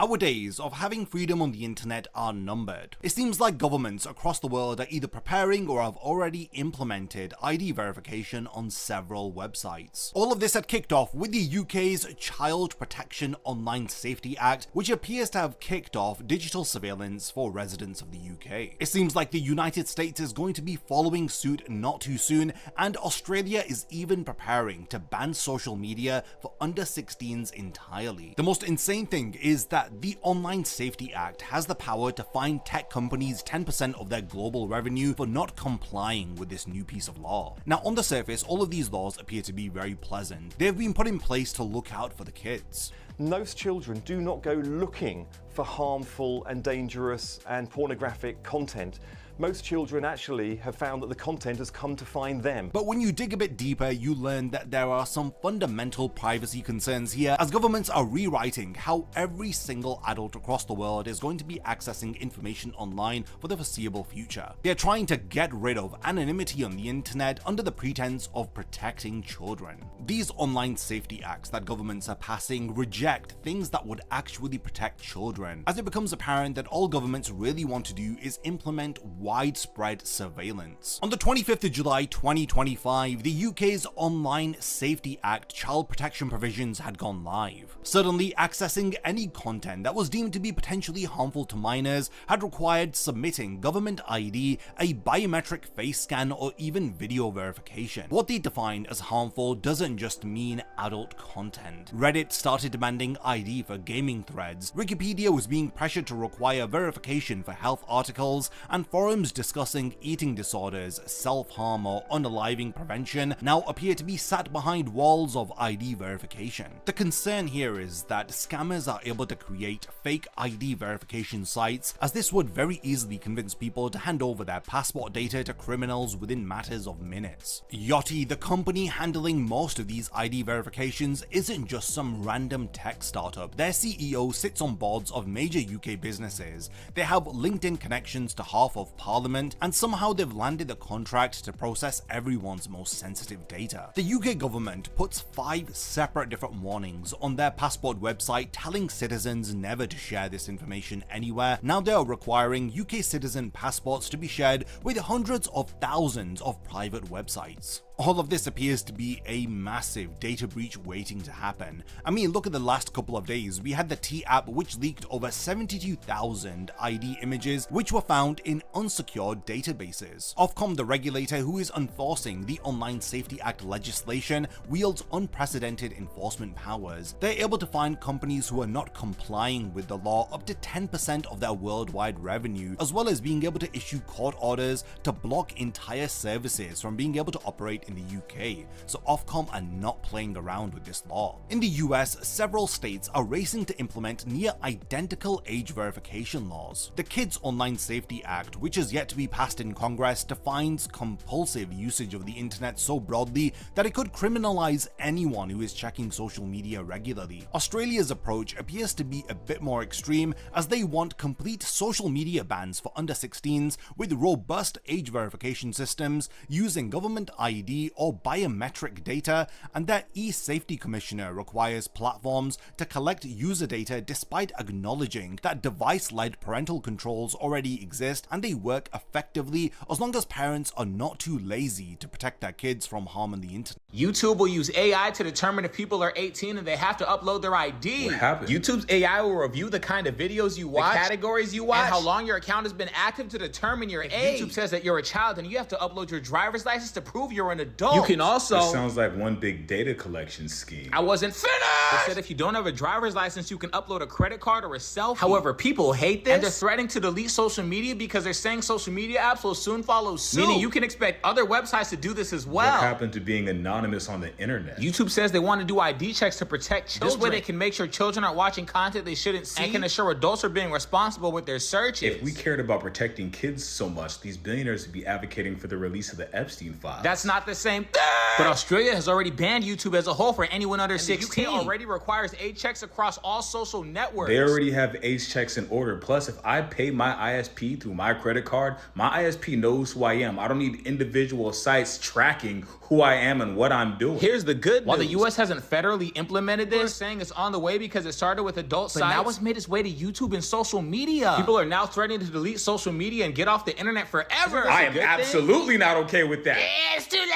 Our days of having freedom on the internet are numbered. It seems like governments across the world are either preparing or have already implemented ID verification on several websites. All of this had kicked off with the UK's Child Protection Online Safety Act, which appears to have kicked off digital surveillance for residents of the UK. It seems like the United States is going to be following suit not too soon, and Australia is even preparing to ban social media for under 16s entirely. The most insane thing is that the Online Safety Act has the power to fine tech companies 10% of their global revenue for not complying with this new piece of law. Now, on the surface, all of these laws appear to be very pleasant. They've been put in place to look out for the kids. Most children do not go looking for harmful and dangerous and pornographic content. Most children actually have found that the content has come to find them. But when you dig a bit deeper, you learn that there are some fundamental privacy concerns here, as governments are rewriting how every single adult across the world is going to be accessing information online for the foreseeable future. They're trying to get rid of anonymity on the internet under the pretense of protecting children. These online safety acts that governments are passing reject things that would actually protect children, as it becomes apparent that all governments really want to do is implement widespread surveillance. On the 25th of July 2025, the UK's Online Safety Act child protection provisions had gone live. Suddenly, accessing any content that was deemed to be potentially harmful to minors had required submitting government ID, a biometric face scan, or even video verification. What they defined as harmful doesn't just mean adult content. Reddit started demanding ID for gaming threads, Wikipedia was being pressured to require verification for health articles, and forums discussing eating disorders, self-harm, or unaliving prevention now appear to be sat behind walls of ID verification. The concern here is that scammers are able to create fake ID verification sites, as this would very easily convince people to hand over their passport data to criminals within matters of minutes. Yachty, the company handling most of these ID verifications, isn't just some random tech startup. Their CEO sits on boards of major UK businesses. They have LinkedIn connections to half of Parliament, and somehow they've landed the contract to process everyone's most sensitive data. The UK government puts 5 separate different warnings on their passport website telling citizens never to share this information anywhere. Now they are requiring UK citizen passports to be shared with hundreds of thousands of private websites. All of this appears to be a massive data breach waiting to happen. I mean, look at the last couple of days. We had the T app, which leaked over 72,000 ID images, which were found in unsecured databases. Ofcom, the regulator who is enforcing the Online Safety Act legislation, wields unprecedented enforcement powers. They're able to fine companies who are not complying with the law up to 10% of their worldwide revenue, as well as being able to issue court orders to block entire services from being able to operate in the UK, so Ofcom are not playing around with this law. In the US, several states are racing to implement near identical age verification laws. The Kids Online Safety Act, which is yet to be passed in Congress, defines compulsive usage of the internet so broadly that it could criminalize anyone who is checking social media regularly. Australia's approach appears to be a bit more extreme, as they want complete social media bans for under 16s with robust age verification systems using government ID or biometric data, and their e-safety commissioner requires platforms to collect user data despite acknowledging that device-led parental controls already exist and they work effectively as long as parents are not too lazy to protect their kids from harm on the internet. YouTube will use AI to determine if people are 18 and they have to upload their ID. What happened? YouTube's AI will review the kind of videos you watch, the categories you watch, and how long your account has been active to determine your age. YouTube says that you're a child and you have to upload your driver's license to prove you're an adult. You can also... This sounds like one big data collection scheme. I wasn't finished! They said if you don't have a driver's license, you can upload a credit card or a selfie. However, people hate this, and they're threatening to delete social media because they're saying social media apps will soon follow suit. Meaning you can expect other websites to do this as well. What happened to being anonymous on the internet? YouTube says they want to do ID checks to protect children. This way they can make sure children aren't watching content they shouldn't see and can assure adults are being responsible with their searches. If we cared about protecting kids so much, these billionaires would be advocating for the release of the Epstein files. That's not the same thing! But Australia has already banned YouTube as a whole for anyone under 16. The UK already requires age checks across all social networks. They already have age checks in order. Plus, if I pay my ISP through my credit card, my ISP knows who I am. I don't need individual sites tracking who I am and what I'm doing. Here's the good news. While the US hasn't federally implemented this, saying it's on the way because it started with adult sites, but now it's made its way to YouTube and social media. People are now threatening to delete social media and get off the internet forever. I am absolutely not okay with that. It's too late.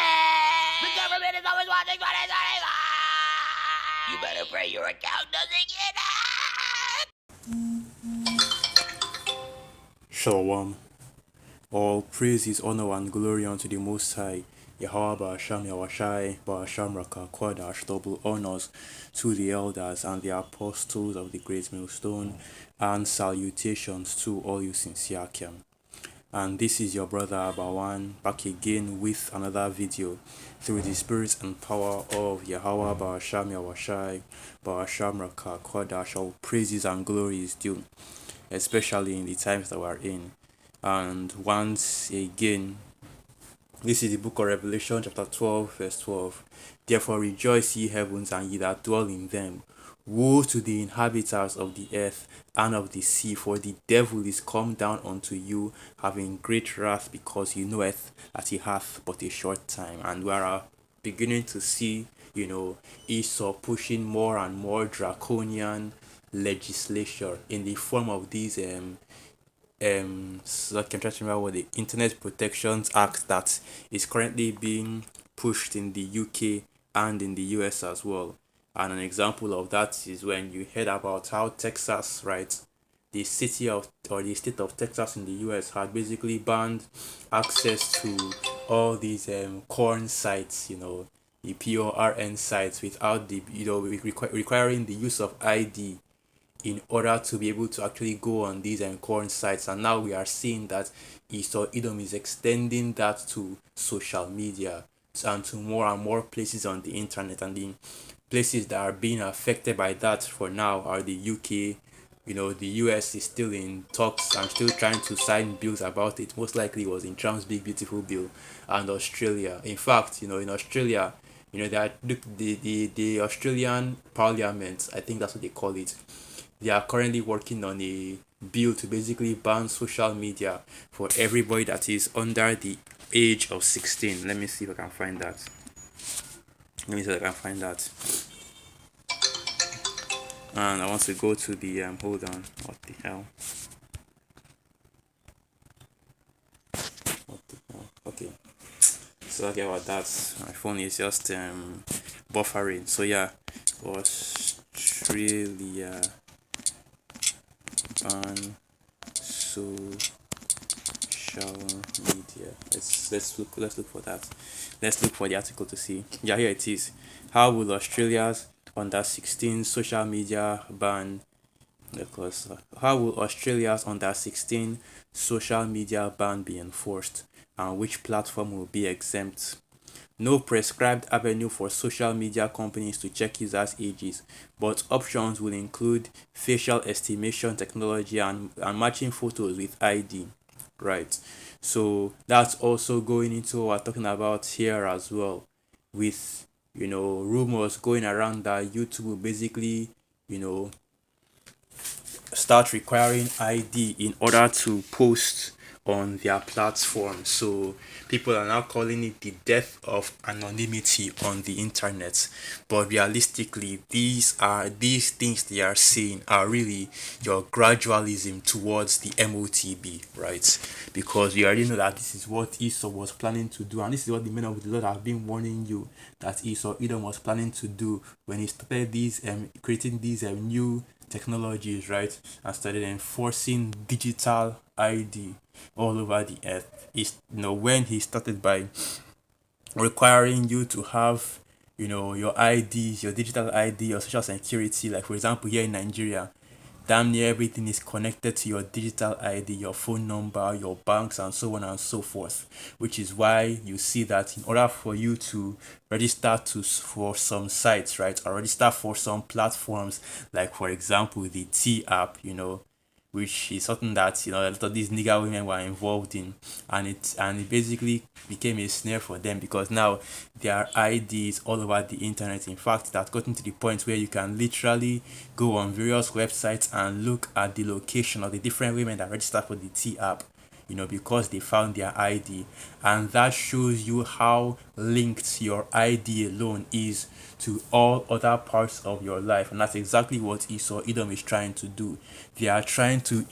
The government is always watching 2021. You better pray your account doesn't get hacked. Shalom. All praises, honor, and glory unto the Most High. Yahweh Ba'asham Yawashai Ba'asham Raka Kwadash. Double honors to the elders and the apostles of the great millstone, and salutations to all you sincere Kiam. And this is your brother Abawan back again with another video through the spirit and power of Yahweh Ba'asham Yawashai Ba'asham Raka Kwadash. All praises and glory is due, especially in the times that we're in. And once again, this is the book of Revelation, chapter 12, verse 12. Therefore rejoice, ye heavens, and ye that dwell in them. Woe to the inhabitants of the earth and of the sea, for the devil is come down unto you, having great wrath, because he knoweth that he hath but a short time. And we are beginning to see, Esau pushing more and more draconian legislation in the form of these so I can try to remember what the Internet Protections Act that is currently being pushed in the UK and in the US as well. And an example of that is when you heard about how Texas, right, the state of Texas in the US had basically banned access to all these corn sites, the PORN sites, without the requiring the use of ID in order to be able to actually go on these corn sites. And now we are seeing that Esau Edom is extending that to social media and to more and more places on the internet. And the places that are being affected by that for now are the UK. The US is still in talks and still trying to sign bills about it. Most likely it was in Trump's big beautiful bill. And Australia, in fact, in Australia, the Australian Parliament, I think that's what they call it, they are currently working on a bill to basically ban social media for everybody that is under the age of 16. Let me see if I can find that. And I want to go to the hold on, what the hell? Okay. Sorry about that. My phone is just buffering. So yeah, Australia on social media. Let's look for that. Let's look for the article to see. Yeah, here it is. How will Australia's under 16 social media ban? How will Australia's under 16 social media ban be enforced, and which platform will be exempt? No prescribed avenue for social media companies to check users' ages, but options will include facial estimation technology and matching photos with ID. Right. So that's also going into what we're talking about here as well, with rumors going around that YouTube will basically start requiring ID in order to post on their platform. So people are now calling it the death of anonymity on the internet. But realistically, these things they are saying are really your gradualism towards the MOTB, right? Because we already know that this is what Esau was planning to do, and this is what the men of the Lord have been warning you that Esau Edom was planning to do when he started these creating these new technologies, right, and started enforcing digital ID all over the earth. Is when he started by requiring you to have your IDs, your digital ID, your social security. Like for example, here in Nigeria, damn near everything is connected to your digital ID, your phone number, your banks, and so on and so forth. Which is why you see that in order for you to register for some sites, right, or register for some platforms, like for example the T app, which is something that, a lot of these nigger women were involved in, and it basically became a snare for them, because now their IDs all over the internet. In fact, that gotten to the point where you can literally go on various websites and look at the location of the different women that register for the T app, because they found their ID. And that shows you how linked your ID alone is to all other parts of your life. And that's exactly what Esau Edom is trying to do. They are trying to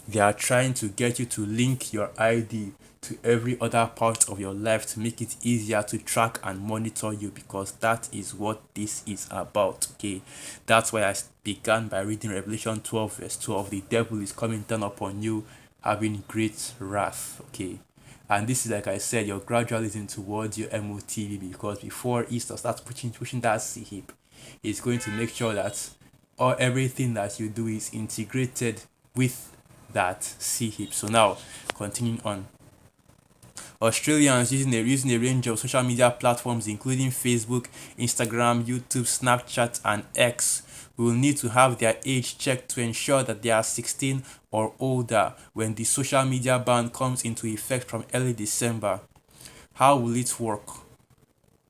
they are trying to get you to link your ID to every other part of your life to make it easier to track and monitor you, because that is what this is about. Okay, that's why I began by reading Revelation 12 verse 12. The devil is coming down upon you, having great wrath. Okay, and this is, like I said, your gradualism towards your MOTB, because before Easter starts pushing that C heap, it's going to make sure that everything that you do is integrated with that C heap. So now, continuing on. Australians using a range of social media platforms including Facebook, Instagram, YouTube, Snapchat, and X will need to have their age checked to ensure that they are 16 or older when the social media ban comes into effect from early December. How will it work?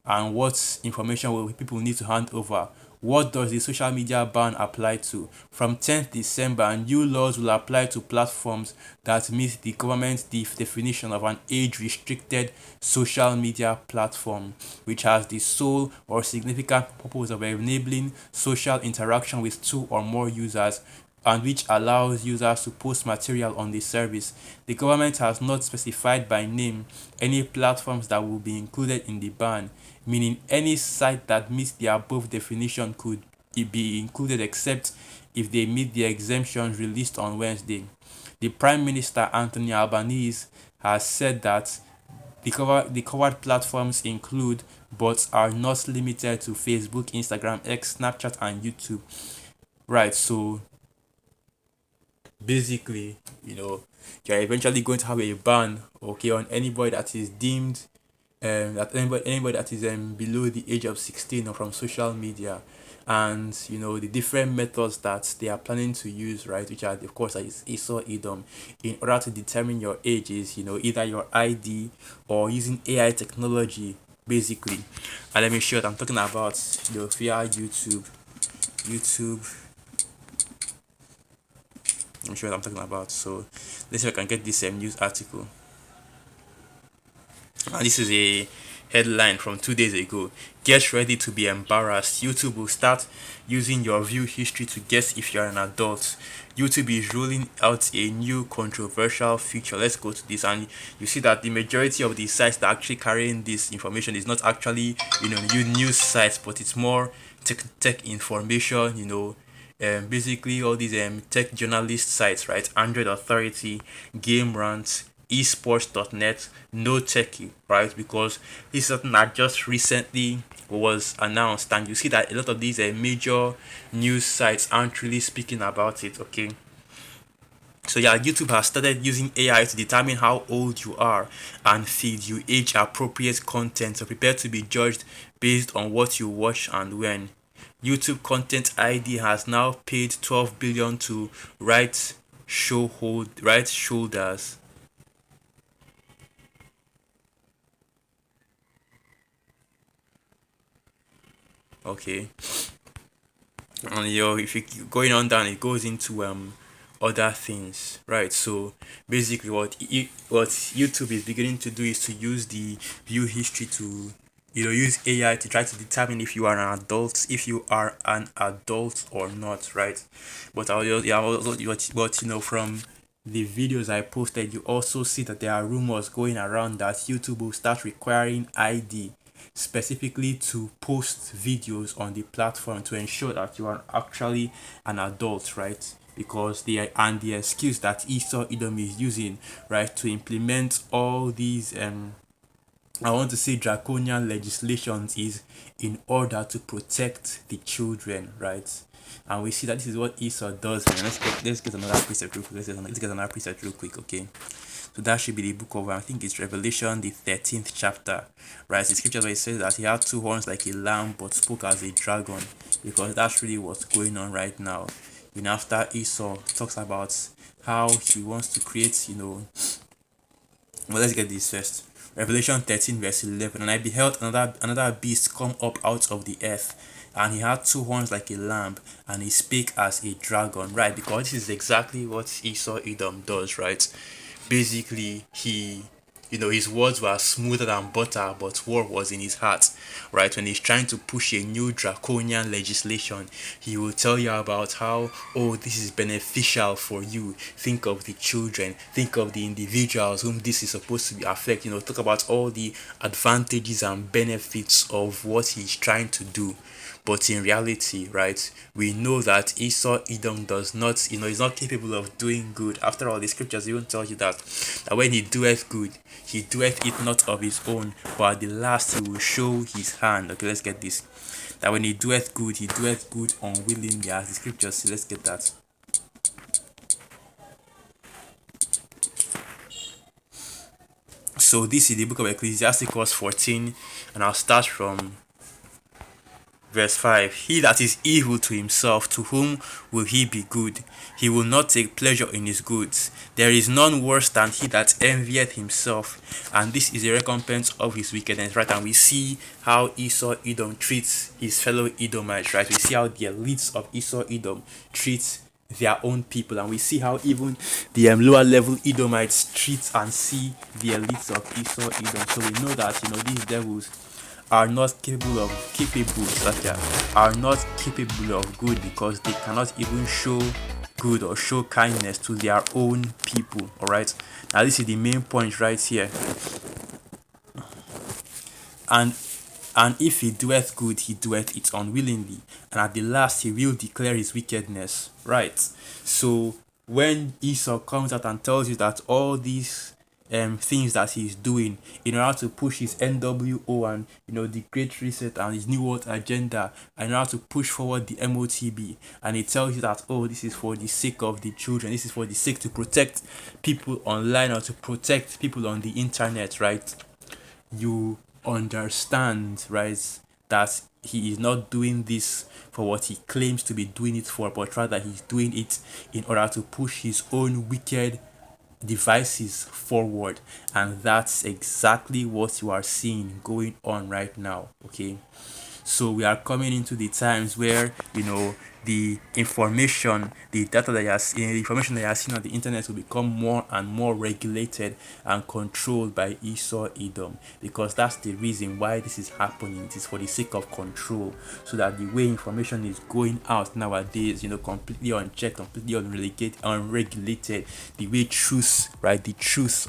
And what information will people need to hand over? What does the social media ban apply to? From 10th December, new laws will apply to platforms that meet the government's definition of an age-restricted social media platform, which has the sole or significant purpose of enabling social interaction with two or more users, and which allows users to post material on the service. The government has not specified by name any platforms that will be included in the ban, meaning any site that meets the above definition could be included except if they meet the exemptions released on Wednesday. The Prime Minister Anthony Albanese has said that the covered platforms include, but are not limited to, Facebook, Instagram, X, Snapchat, and YouTube. Right, so basically, you're eventually going to have a ban, okay, on anybody that is deemed that anybody that is below the age of 16 or from social media, and the different methods that they are planning to use, right, which are of course is Esau Edom, in order to determine your age is either your ID or using AI technology basically. And let me show you what I'm talking about. Via YouTube. I'm sure what I'm talking about. So let's see if I can get this news article. And this is a headline from 2 days ago. Get ready to be embarrassed. YouTube will start using your view history to guess if you're an adult. YouTube is rolling out a new controversial feature. Let's go to this, and you see that the majority of the sites that are actually carrying this information is not actually news sites, but it's more tech information. Basically all these tech journalist sites, right? Android Authority, Game Rant, esports.net, no techie, right? Because this is something that just recently was announced, and you see that a lot of these major news sites aren't really speaking about it. Okay, so yeah, YouTube has started using AI to determine how old you are and feed you age appropriate content, so prepare to be judged based on what you watch and when. YouTube Content ID has now paid 12 billion to right shoulders. Okay, and if you keep going on down, it goes into other things, right? So basically what YouTube is beginning to do is to use the view history to use AI to try to determine if you are an adult or not, right? But from the videos I posted, you also see that there are rumors going around that YouTube will start requiring ID specifically to post videos on the platform to ensure that you are actually an adult, right? Because the excuse that Esau Edom is using, right, to implement all these I want to say draconian legislations is in order to protect the children, right? And we see that this is what Esau does. Man. Let's get another precept real quick. Let's get another precept real quick, okay? So that should be the book of, I think it's Revelation, the 13th chapter, right? The scripture where it says that he had two horns like a lamb but spoke as a dragon, because that's really what's going on right now. after Esau talks about how he wants to create, well, let's get this first. Revelation 13 verse 11. And I beheld another beast come up out of the earth, and he had two horns like a lamb, and he spake as a dragon. Right, because this is exactly what Esau Edom does, right? Basically, his words were smoother than butter, but war was in his heart, right? When he's trying to push a new draconian legislation, he will tell you about how, oh, this is beneficial for you. Think of the children, think of the individuals whom this is supposed to be affect. Talk about all the advantages and benefits of what he's trying to do. But in reality, right, we know that Esau Edom does not, is not capable of doing good. After all, the scriptures even tell you that when he doeth good, he doeth it not of his own, but at the last he will show his hand. Okay, let's get this. That when he doeth good unwillingly, as the scriptures say. Let's get that. So this is the book of Ecclesiasticus 14, and I'll start from verse 5. He that is evil to himself, to whom will he be good? He will not take pleasure in his goods. There is none worse than he that envieth himself, and this is a recompense of his wickedness. Right, and we see how Esau Edom treats his fellow Edomites. Right, we see how the elites of Esau Edom treat their own people, and we see how even the lower level Edomites treat and see the elites of Esau Edom. So we know that these devils are not capable of good, because they cannot even show good or show kindness to their own people. All right, now this is the main point right here. And if he doeth good, he doeth it unwillingly, and at the last he will declare his wickedness. Right, so when Esau comes out and tells you that all these things that he's doing in order to push his NWO and the Great Reset and his New World Agenda, and in order to push forward the MOTB, and he tells you that, oh, this is for the sake of the children, this is for the sake to protect people online or to protect people on the internet, right? You understand, right, that he is not doing this for what he claims to be doing it for, but rather he's doing it in order to push his own wicked devices forward. And that's exactly what you are seeing going on right now. Okay, so we are coming into the times where the information that you are seeing on the internet will become more and more regulated and controlled by Esau Edom, because that's the reason why this is happening. It is for the sake of control, so that the way information is going out nowadays, completely unchecked, completely unregulated, the way truth, right, the truth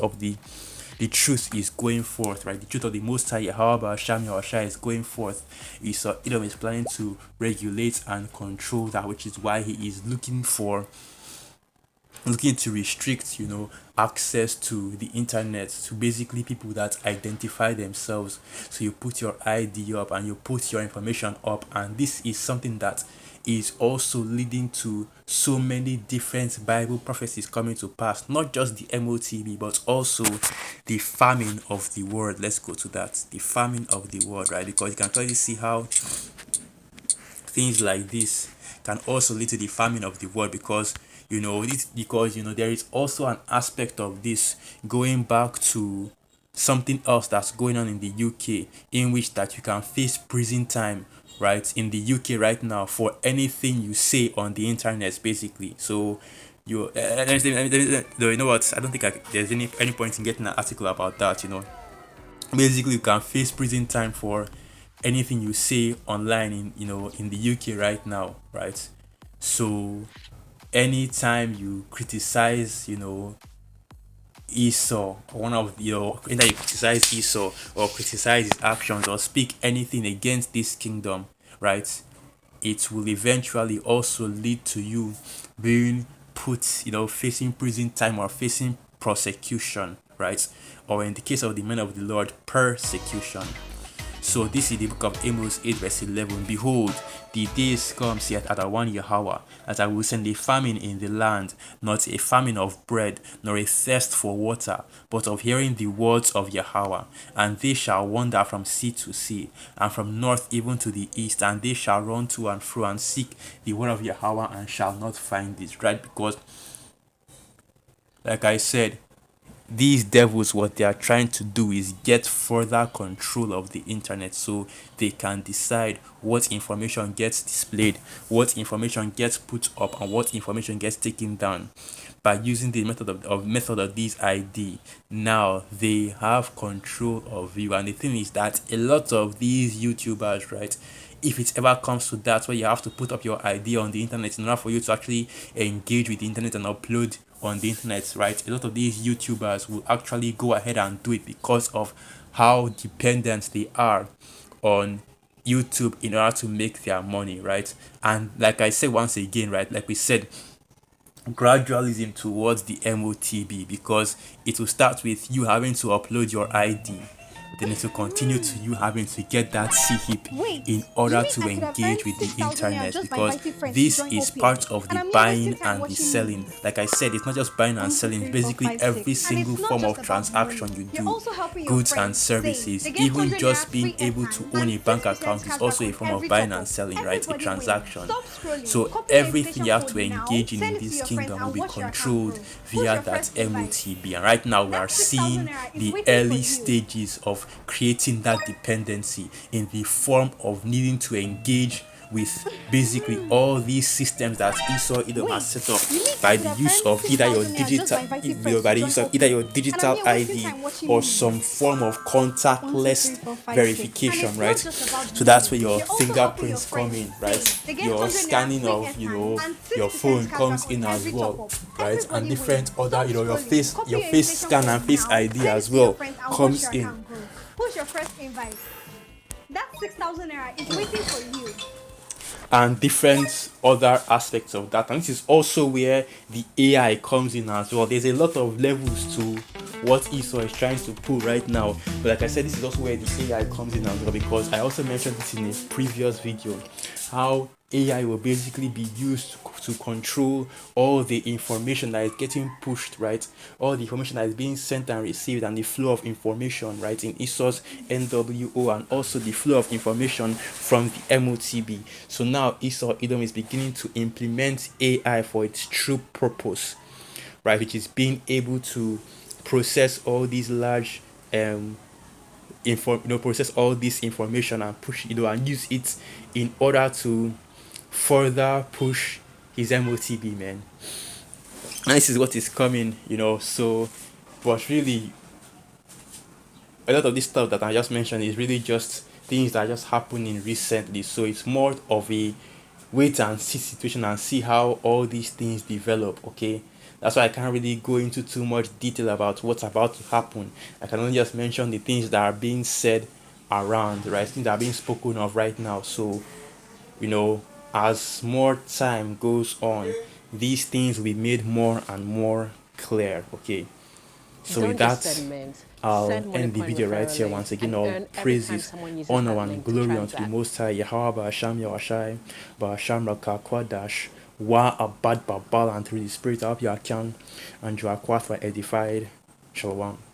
is going forth, right? The truth of the Most High Yahweh Hashem Yahushua is going forth. Esau Edom is planning to regulate and control that, which is why he is looking to restrict, access to the internet to basically people that identify themselves. So you put your ID up and you put your information up, and this is something that is also leading to so many different Bible prophecies coming to pass, not just the MOTB, but also the famine of the world. Let's go to that, the famine of the world, right? Because you can clearly see how things like this can also lead to the famine of the world, because there is also an aspect of this going back to something else that's going on in the UK, in which that you can face prison time, right, in the UK right now for anything you say on the internet, basically. So you know what, I don't think there's any point in getting an article about that. Basically you can face prison time for anything you say online in the UK right now, right? So anytime you criticize Esau, one of either you criticize Esau or criticize his actions or speak anything against this kingdom, right, it will eventually also lead to you being put, facing prison time or facing prosecution, right? Or in the case of the men of the Lord, persecution. So this is the book of Amos 8 verse 11. Behold, the days come, saith Adawan Yahweh, that I will send a famine in the land, not a famine of bread, nor a thirst for water, but of hearing the words of Yahweh. And they shall wander from sea to sea, and from north even to the east, and they shall run to and fro and seek the word of Yahweh and shall not find it. Right? Because, like I said, these devils, what they are trying to do is get further control of the internet, so they can decide what information gets displayed, what information gets put up, and what information gets taken down by using the method of this ID. Now they have control of you, and the thing is that a lot of these YouTubers, right, if it ever comes to that where you have to put up your ID on the internet in order for you to actually engage with the internet and upload on the internet, right, a lot of these YouTubers will actually go ahead and do it because of how dependent they are on YouTube in order to make their money, right? And like I said once again, right, like we said, gradualism towards the MOTB, because it will start with you having to upload your ID, then it will continue to you having to get that C-HIP in order to engage with the internet, because this is part of the buying and the selling. Like I said, it's not just buying and selling, it's basically every single form of transaction you do, goods and services. Even just being able to own a bank account is also a form of buying and selling, right? A transaction. So everything you have to engage in this kingdom will be controlled via that MOTB. And right now we are seeing the early stages of creating that dependency in the form of needing to engage with basically all these systems that Esau Edom has set up by the use of either your digital ID or some form of contactless verification, right? So that's where your fingerprints come in, right? Your scanning of your phone comes in as well, right? And different other your face scan and face ID as well comes in. Who's your first invite? That 6,000 naira is waiting for you. And different other aspects of that. And this is also where the AI comes in as well. There's a lot of levels to what Esau is trying to pull right now. But like I said, this is also where the AI comes in as well, because I also mentioned this in a previous video, how AI will basically be used to control all the information that is getting pushed, right? All the information that is being sent and received, and the flow of information, right, in Esau's NWO, and also the flow of information from the MOTB. So now Esau Edom is beginning to implement AI for its true purpose, right, which is being able to process all these large process all this information and push it and use it in order to further push his MOTB, man. And this is what is coming, so, but really a lot of this stuff that I just mentioned is really just things that are just happening recently. So it's more of a wait and see situation and see how all these things develop, okay? That's why I can't really go into too much detail about what's about to happen. I can only just mention the things that are being said around, right? Things that are being spoken of right now. So, as more time goes on, these things will be made more and more clear, okay? So with that, I'll end the video right here. Once again, all praises, honor, and glory unto the Most High, Yahweh, Ba'asham, Yawashai, Ba'asham, Raka, Kwadash, Wa, Abad, Babal, and through the Spirit, I hope you are can, and you are quite edified. Shalom.